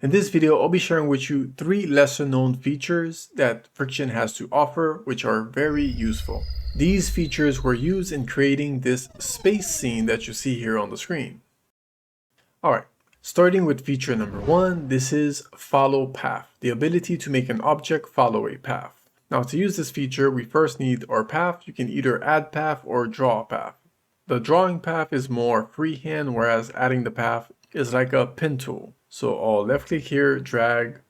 In this video, I'll be sharing with you 3 lesser known features that Friction has to offer, which are very useful. These features were used in creating this space scene that you see here on the screen. Alright, starting with feature number 1, this is follow path, the ability to make an object follow a path. Now to use this feature, we first need our path. You can either add path or draw a path. The drawing path is more freehand, whereas adding the path is like a pen tool. So I'll left click here, drag,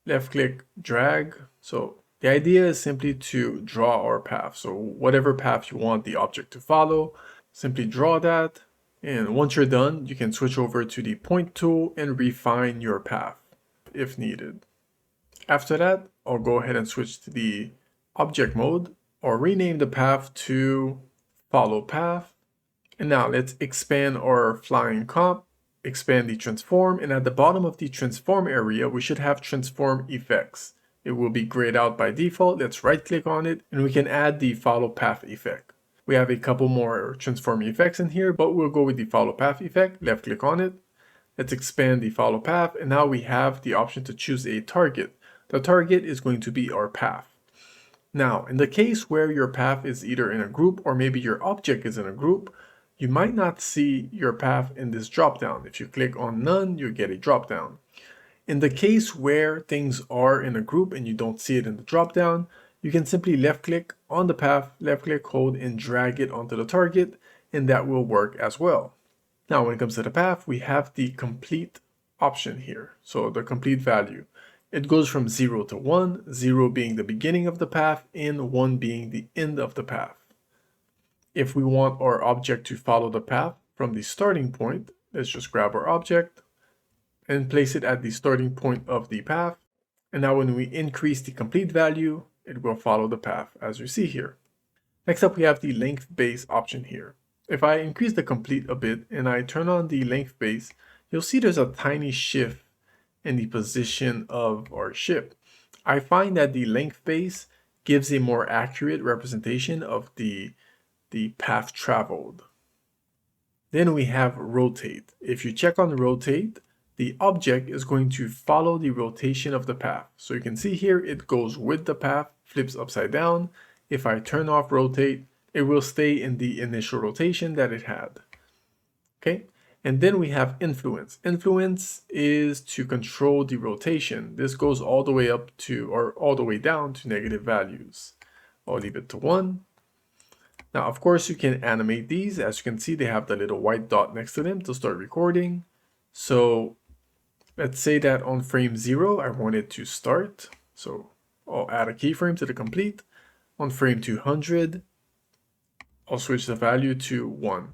left click, drag. So the idea is simply to draw our path. So whatever path you want the object to follow, simply draw that. And once you're done, you can switch over to the point tool and refine your path if needed. After that, I'll go ahead and switch to the object mode or rename the path to follow path. And now let's expand our flying comp, expand the transform, and at the bottom of the transform area, we should have transform effects. It will be grayed out by default. Let's right click on it and we can add the follow path effect. We have a couple more transform effects in here, but we'll go with the follow path effect. Left click on it. Let's expand the follow path, and now we have the option to choose a target. The target is going to be our path. Now, in the case where your path is either in a group or maybe your object is in a group, you might not see your path in this dropdown. If you click on none, you get a dropdown. In the case where things are in a group and you don't see it in the dropdown, you can simply left click on the path, left click, hold, and drag it onto the target, and that will work as well. Now, when it comes to the path, we have the complete option here. So the complete value. It goes from 0 to 1, 0 being the beginning of the path and 1 being the end of the path. If we want our object to follow the path from the starting point, let's just grab our object and place it at the starting point of the path. And now when we increase the complete value, it will follow the path as you see here. Next up, we have the length base option here. If I increase the complete a bit and I turn on the length base, you'll see there's a tiny shift in the position of our ship. I find that the length base gives a more accurate representation of the path traveled. Then we have rotate. If you check on rotate, the object is going to follow the rotation of the path. So you can see here it goes with the path, flips upside down. If I turn off rotate, it will stay in the initial rotation that it had. Okay, and then we have influence. Influence is to control the rotation. This goes all the way up to, or all the way down to negative values. I'll leave it to 1. Now, of course, you can animate these. As you can see, they have the little white dot next to them to start recording. So let's say that on frame 0, I want it to start. So I'll add a keyframe to the complete. On frame 200, I'll switch the value to 1.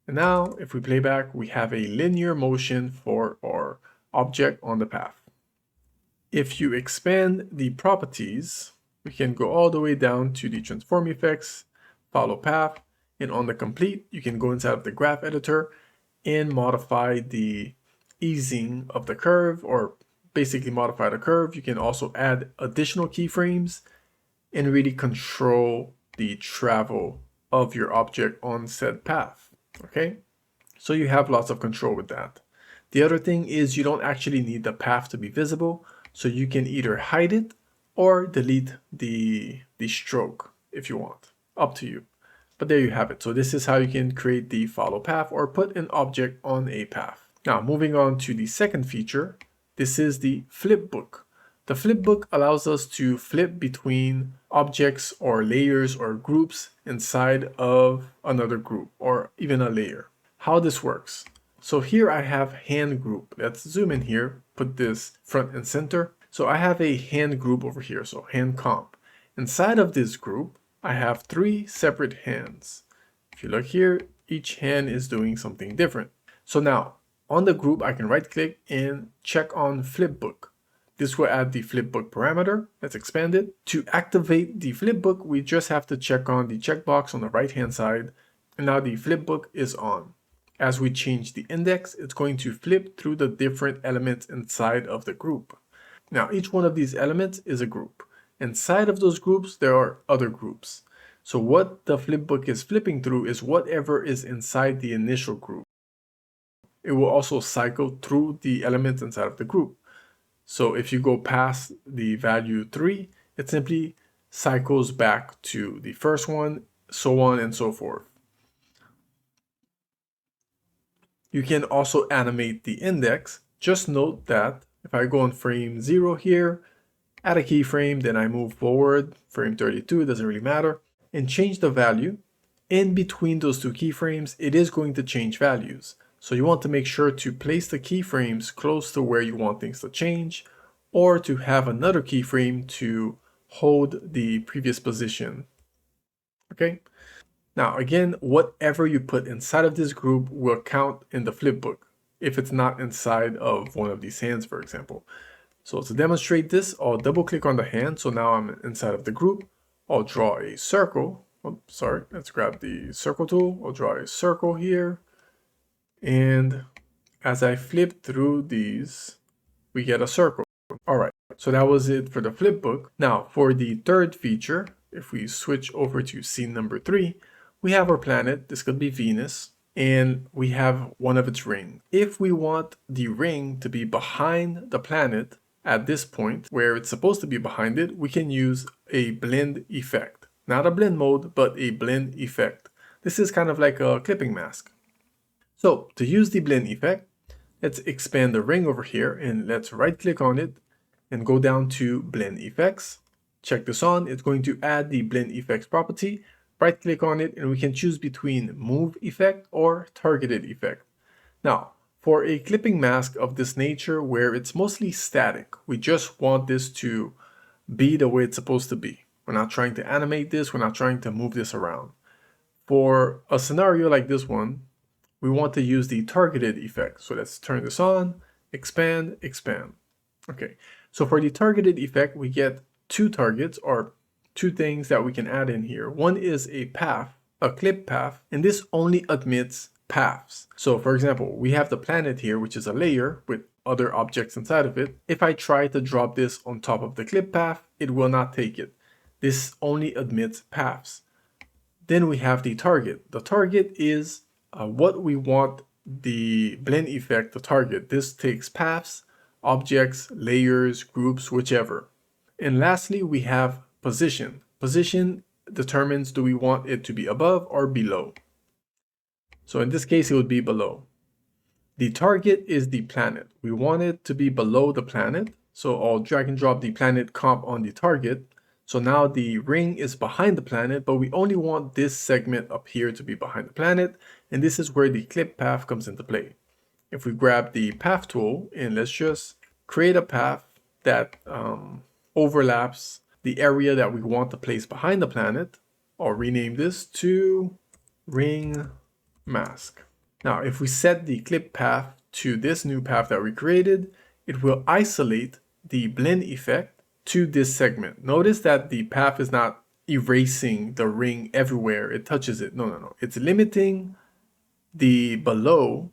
And now if we play back, we have a linear motion for our object on the path. If you expand the properties, we can go all the way down to the transform effects, follow path, and on the complete, you can go inside of the graph editor and modify the easing of the curve, or basically modify the curve. You can also add additional keyframes and really control the travel of your object on said path. Okay, so you have lots of control with that. The other thing is you don't actually need the path to be visible, so you can either hide it or delete the stroke if you want. Up to you. But there you have it. So this is how you can create the follow path or put an object on a path. Now moving on to the second feature, this is the Flipbook. The Flipbook allows us to flip between objects or layers or groups inside of another group or even a layer. How this works. So here I have hand group. Let's zoom in here, put this front and center. So I have a hand group over here, so hand comp. Inside of this group, I have 3 separate hands. If you look here, each hand is doing something different. So now on the group, I can right click and check on Flipbook. This will add the Flipbook parameter. Let's expand it. To activate the Flipbook, we just have to check on the checkbox on the right hand side. And now the Flipbook is on. As we change the index, it's going to flip through the different elements inside of the group. Now each one of these elements is a group. Inside of those groups, there are other groups. So what the Flipbook is flipping through is whatever is inside the initial group. It will also cycle through the elements inside of the group. So if you go past the value 3, it simply cycles back to the first one, so on and so forth. You can also animate the index. Just note that if I go on frame 0 here, add a keyframe, then I move forward, frame 32, doesn't really matter, and change the value. In between those two keyframes, it is going to change values. So you want to make sure to place the keyframes close to where you want things to change, or to have another keyframe to hold the previous position. Okay? Now again, whatever you put inside of this group will count in the flipbook if it's not inside of one of these hands, for example. So to demonstrate this, I'll double click on the hand. So now I'm inside of the group. I'll draw a circle. Oh, sorry, let's grab the circle tool. I'll draw a circle here. And as I flip through these, we get a circle. All right, so that was it for the flipbook. Now for the third feature, if we switch over to scene number 3, we have our planet. This could be Venus. And we have one of its rings. If we want the ring to be behind the planet at this point where it's supposed to be behind it, we can use a blend effect. Not a blend mode, but a blend effect. This is kind of like a clipping mask. So to use the blend effect, let's expand the ring over here and let's right click on it and go down to blend effects. Check this on. It's going to add the blend effects property. Right click on it and we can choose between move effect or targeted effect. Now, for a clipping mask of this nature where it's mostly static, we just want this to be the way it's supposed to be. We're not trying to animate this, we're not trying to move this around. For a scenario like this one, we want to use the targeted effect. So let's turn this on, expand, expand. Okay, so for the targeted effect, we get two targets or two things that we can add in here. One is a path, a clip path, and this only admits paths. So for example, we have the planet here, which is a layer with other objects inside of it. If I try to drop this on top of the clip path, it will not take it. This only admits paths. Then we have the target. The target is what we want the blend effect to target. This takes paths, objects, layers, groups, whichever. And lastly, we have position. Position determines do we want it to be above or below. So in this case, it would be below. The target is the planet. We want it to be below the planet. So I'll drag and drop the planet comp on the target. So now the ring is behind the planet, but we only want this segment up here to be behind the planet. And this is where the clip path comes into play. If we grab the path tool and let's just create a path that overlaps the area that we want to place behind the planet, I'll rename this to ring mask. Now, if we set the clip path to this new path that we created, it will isolate the blend effect to this segment. Notice that the path is not erasing the ring everywhere it touches it. No. It's limiting the below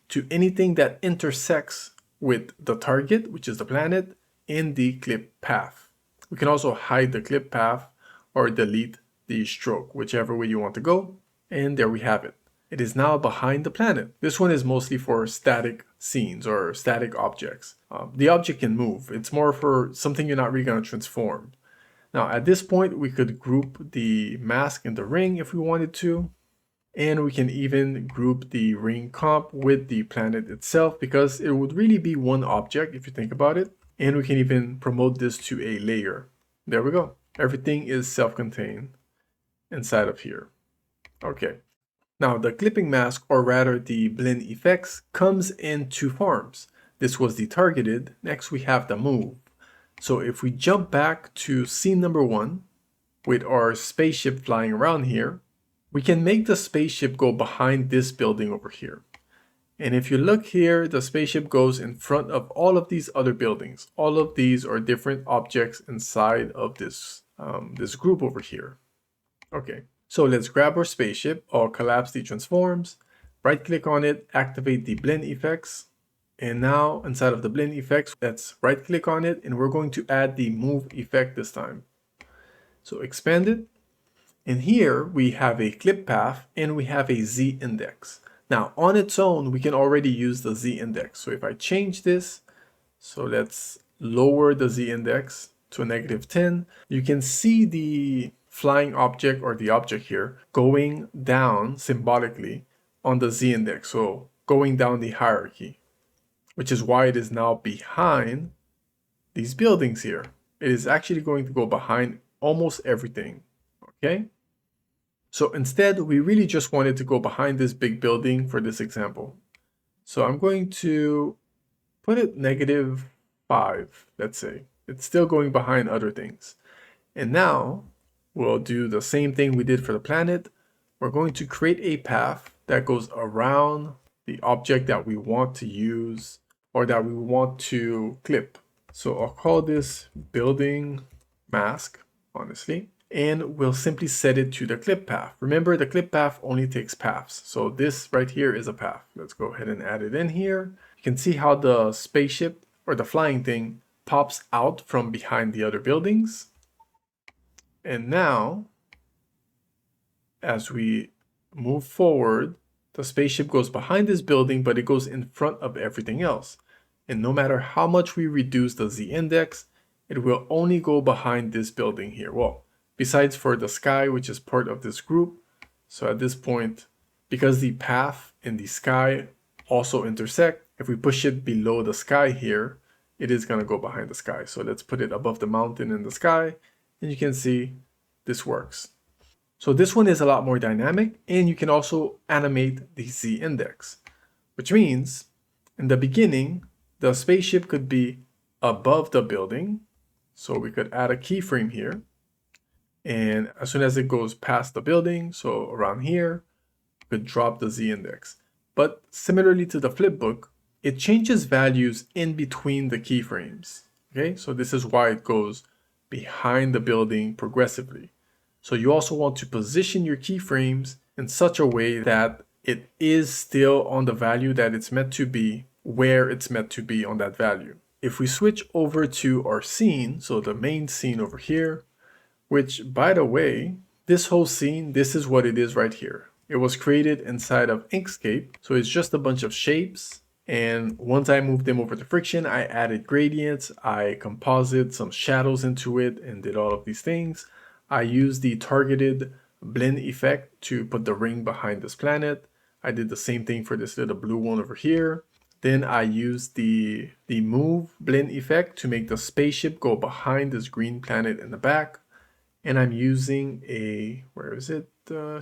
to anything that intersects with the target, which is the planet, in the clip path. We can also hide the clip path or delete the stroke, whichever way you want to go. And there we have it. It is now behind the planet. This one is mostly for static scenes or static objects. The object can move. It's more for something you're not really going to transform. Now at this point, we could group the mask and the ring if we wanted to. And we can even group the ring comp with the planet itself because it would really be one object if you think about it. And we can even promote this to a layer. There we go. Everything is self-contained inside of here. Okay. Now the clipping mask, or rather the blend effects, comes in two forms. This was the targeted. Next we have the move. So if we jump back to scene number 1 with our spaceship flying around here, we can make the spaceship go behind this building over here. And if you look here, the spaceship goes in front of all of these other buildings. All of these are different objects inside of this, this group over here. Okay. So let's grab our spaceship. I'll collapse the transforms, right click on it, activate the blend effects. And now inside of the blend effects, let's right click on it and we're going to add the move effect this time. So expand it. And here we have a clip path and we have a Z index. Now on its own, we can already use the Z index. So if I change this, so let's lower the z-index to a -10, you can see the flying object or the object here going down symbolically on the z-index, so going down the hierarchy, which is why it is now behind these buildings here. It is actually going to go behind almost everything, okay? So instead, we really just wanted to go behind this big building for this example. So I'm going to put it -5, let's say. It's still going behind other things. And now we'll do the same thing we did for the planet. We're going to create a path that goes around the object that we want to use or that we want to clip. So I'll call this building mask, honestly, and we'll simply set it to the clip path. Remember, the clip path only takes paths. So this right here is a path. Let's go ahead and add it in here. You can see how the spaceship or the flying thing pops out from behind the other buildings. And now, as we move forward, the spaceship goes behind this building, but it goes in front of everything else. And no matter how much we reduce the z-index, it will only go behind this building here. Well, besides for the sky, which is part of this group. So at this point, because the path and the sky also intersect, if we push it below the sky here, it is going to go behind the sky. So let's put it above the mountain and the sky, and you can see this works. So this one is a lot more dynamic, and you can also animate the z-index, which means in the beginning, the spaceship could be above the building. So we could add a keyframe here. And as soon as it goes past the building, so around here, we could drop the z-index. But similarly to the Flipbook, it changes values in between the keyframes. Okay, so this is why it goes behind the building progressively. So you also want to position your keyframes in such a way that it is still on the value that it's meant to be, where it's meant to be on that value. If we switch over to our scene, so the main scene over here, which by the way, this whole scene, this is what it is right here. It was created inside of Inkscape, so it's just a bunch of shapes. And once I moved them over to Friction, I added gradients, I composited some shadows into it and did all of these things. I used the targeted blend effect to put the ring behind this planet. I did the same thing for this little blue one over here. Then I used the move blend effect to make the spaceship go behind this green planet in the back. And I'm using a, where is it?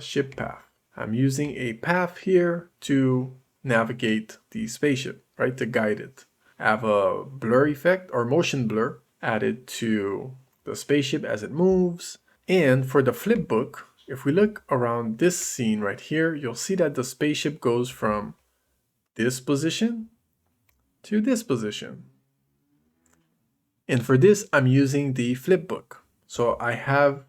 Ship path. I'm using a path here to navigate the spaceship, right? To guide it. I have a blur effect or motion blur added to the spaceship as it moves. And for the Flipbook, if we look around this scene right here, you'll see that the spaceship goes from this position to this position. And for this, I'm using the Flipbook. So I have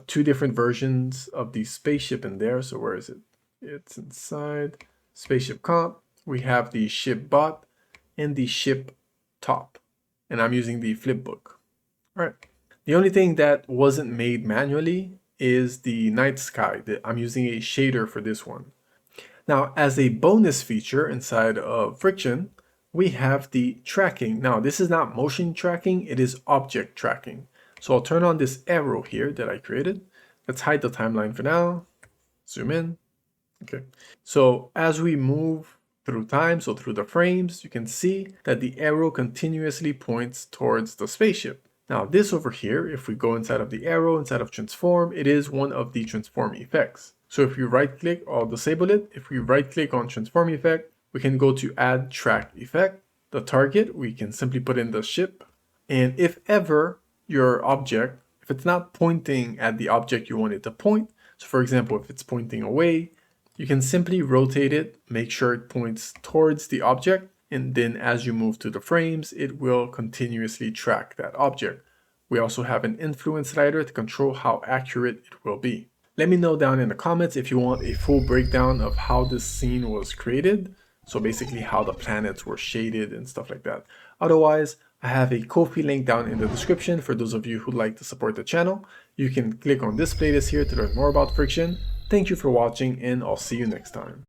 two different versions of the spaceship in there. So where is it? It's inside spaceship comp. We have the ship bot and the ship top. And I'm using the Flipbook. All right. The only thing that wasn't made manually is the night sky. I'm using a shader for this one. Now, as a bonus feature inside of Friction, we have the tracking. Now, this is not motion tracking, it is object tracking. So I'll turn on this arrow here that I created. Let's hide the timeline for now. Zoom in. Okay. So as we move through time, so through the frames, you can see that the arrow continuously points towards the spaceship. Now this over here, if we go inside of the arrow, inside of transform, it is one of the transform effects. So if we right click, I'll disable it. If we right click on transform effect, we can go to add track effect. The target, we can simply put in the ship. And if ever your object, if it's not pointing at the object you want it to point, so for example, if it's pointing away, you can simply rotate it, make sure it points towards the object, and then as you move to the frames, it will continuously track that object. We also have an influence slider to control how accurate it will be. Let me know down in the comments if you want a full breakdown of how this scene was created. So basically how the planets were shaded and stuff like that. Otherwise, I have a Ko-fi link down in the description for those of you who'd like to support the channel. You can click on this playlist here to learn more about Friction. Thank you for watching, and I'll see you next time.